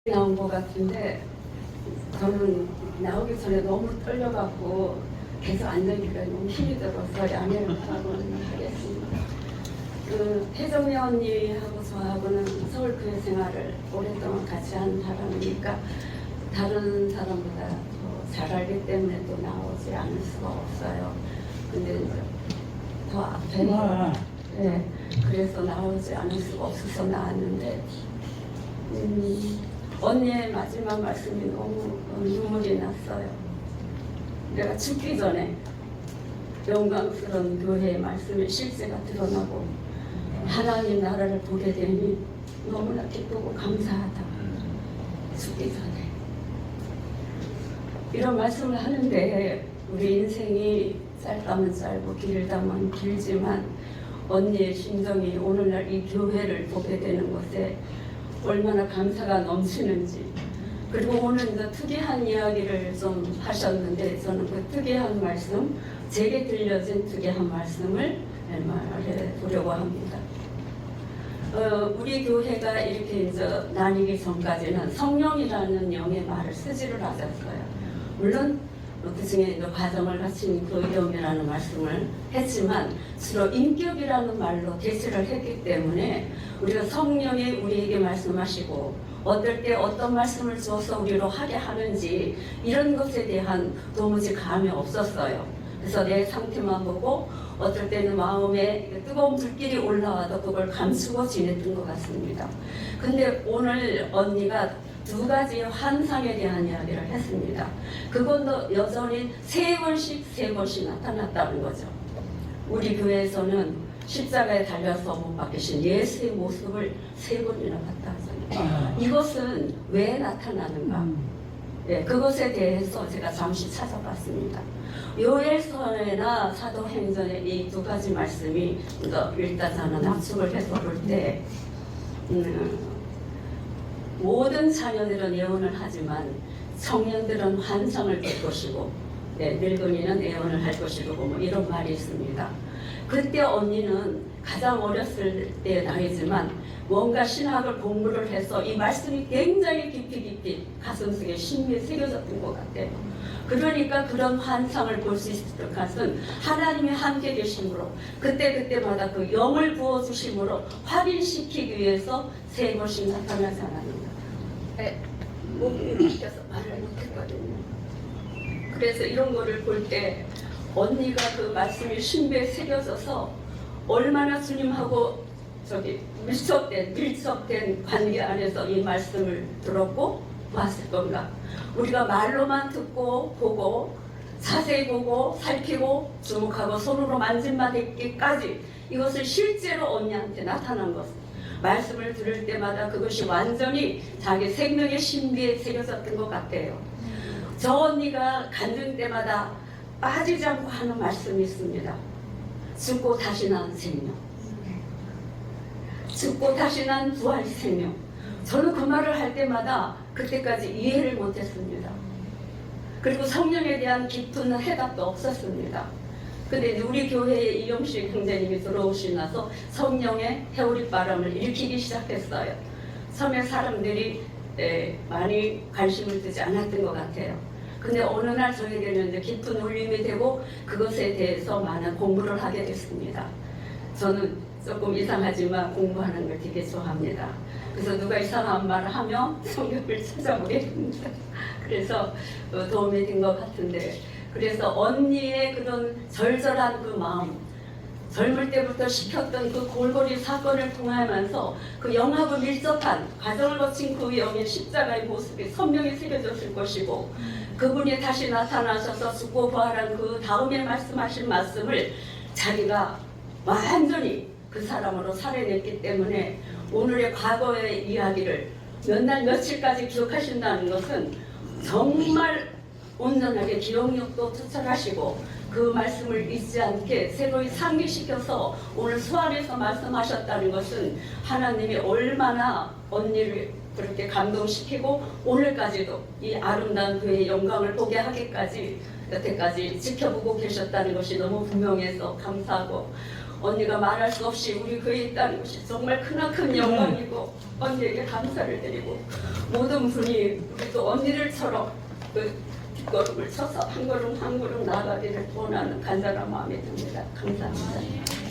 나온 것 같은데 저는 나오기 전에 너무 떨려갖고 계속 앉아있기가 너무 힘이 들어서 양해를 하겠습니다. 혜정이 언니하고 저하고는 서울교회 생활을 오랫동안 같이 한 사람이니까 다른 사람보다 더 잘 알기 때문에 또 나오지 않을 수가 없어요. 근데 이제 더 앞에 네, 그래서 나오지 않을 수가 없어서 나왔는데 언니의 마지막 말씀이 너무 눈물이 났어요. 내가 죽기 전에 영광스러운 교회의 말씀의 실제가 드러나고 하나님 나라를 보게 되니 너무나 기쁘고 감사하다. 죽기 전에 이런 말씀을 하는데 우리 인생이 짧다면 짧고 길다면 길지만 언니의 심정이 오늘날 이 교회를 보게 되는 것에 얼마나 감사가 넘치는지, 그리고 오늘 이제 특이한 이야기를 좀 하셨는데 저는 그 특이한 말씀, 제게 들려진 특이한 말씀을 말해보려고 합니다. 우리 교회가 이렇게 이제 나뉘기 전까지는 성령이라는 영의 말을 쓰지를 않았어요. 물론 그 중에 과정을 갖춘 그 영이라는 말씀을 했지만 주로 인격이라는 말로 대체를 했기 때문에 우리가 성령이 우리에게 말씀하시고 어떨 때 어떤 말씀을 주어서 우리로 하게 하는지 이런 것에 대한 도무지 감이 없었어요. 그래서 내 상태만 보고 어떨 때는 마음에 뜨거운 불길이 올라와도 그걸 감추고 지냈던 것 같습니다. 근데 오늘 언니가 두 가지의 환상에 대한 이야기를 했습니다. 그것도 여전히 세 번씩 나타났다는 거죠. 우리 교회에서는 십자가에 달려서 못 박히신 예수의 모습을 3번이나 봤다 하잖아요. 이것은 왜 나타나는가? 네, 그것에 대해서 제가 잠시 찾아봤습니다. 요엘서나 사도행전의 이 두 가지 말씀이 일단 저는 압축을 해서 볼 때 모든 자녀들은 예언을 하지만 청년들은 환상을 볼 것이고 늙은이는 예언을 할 것이고 뭐 이런 말이 있습니다. 그때 언니는 가장 어렸을 때 나이지만 뭔가 신학을 공부를 해서 이 말씀이 굉장히 깊이 가슴속에 심리에 새겨졌던 것 같아요. 그러니까 그런 환상을 볼 수 있을 것은 하나님이 함께 계심으로 그때마다 그 영을 부어주심으로 확인시키기 위해서 3번씩 나타나지 않았는가. 몸이 바뀌어서 말을 못했거든요. 그래서 이런 거를 볼 때 언니가 그 말씀이 신비에 새겨져서 얼마나 주님하고 밀접된 관계 안에서 이 말씀을 들었고 봤을 건가. 우리가 말로만 듣고 보고 자세히 보고 살피고 주목하고 손으로 만진받기까지 이것을 실제로 언니한테 나타난 것. 말씀을 들을 때마다 그것이 완전히 자기 생명의 신비에 새겨졌던 것 같아요. 저 언니가 간증 때마다 빠지지 않고 하는 말씀이 있습니다. 죽고 다시 난 생명. 죽고 다시 난 부활 생명. 저는 그 말을 할 때마다 그때까지 이해를 못했습니다. 그리고 성령에 대한 깊은 해답도 없었습니다. 근데 우리 교회에 이영식 형제님이 들어오시고 나서 성령의 해오릿바람을 일으키기 시작했어요. 처음에 사람들이 많이 관심을 두지 않았던 것 같아요. 근데 어느 날 저에게는 이제 깊은 울림이 되고 그것에 대해서 많은 공부를 하게 됐습니다. 저는 조금 이상하지만 공부하는 걸 되게 좋아합니다. 그래서 누가 이상한 말을 하면 성경을 찾아보게 됩니다. 그래서 도움이 된 것 같은데, 그래서 언니의 그런 절절한 그 마음, 젊을 때부터 시켰던 그 골고리 사건을 통하면서 그 영하고 밀접한 과정을 거친 그 영의 십자가의 모습이 선명히 새겨졌을 것이고, 그분이 다시 나타나셔서 죽고 부활한 그 다음에 말씀하신 말씀을 자기가 완전히 그 사람으로 살아냈기 때문에 오늘의 과거의 이야기를 몇 날 며칠까지 기억하신다는 것은 정말 온전하게 기억력도 투철하시고 그 말씀을 잊지 않게 새로이 상기시켜서 오늘 수안에서 말씀하셨다는 것은 하나님이 얼마나 언니를 그렇게 감동시키고 오늘까지도 이 아름다운 그의 영광을 보게 하기까지 여태까지 지켜보고 계셨다는 것이 너무 분명해서 감사하고, 언니가 말할 수 없이 우리 교회에 있다는 것이 정말 크나큰 영광이고 언니에게 감사를 드리고 모든 분이 우리 또 언니들처럼 그 뒷걸음을 쳐서 한 걸음 한 걸음 나아가기를 원하는 간절한 마음이 듭니다. 감사합니다.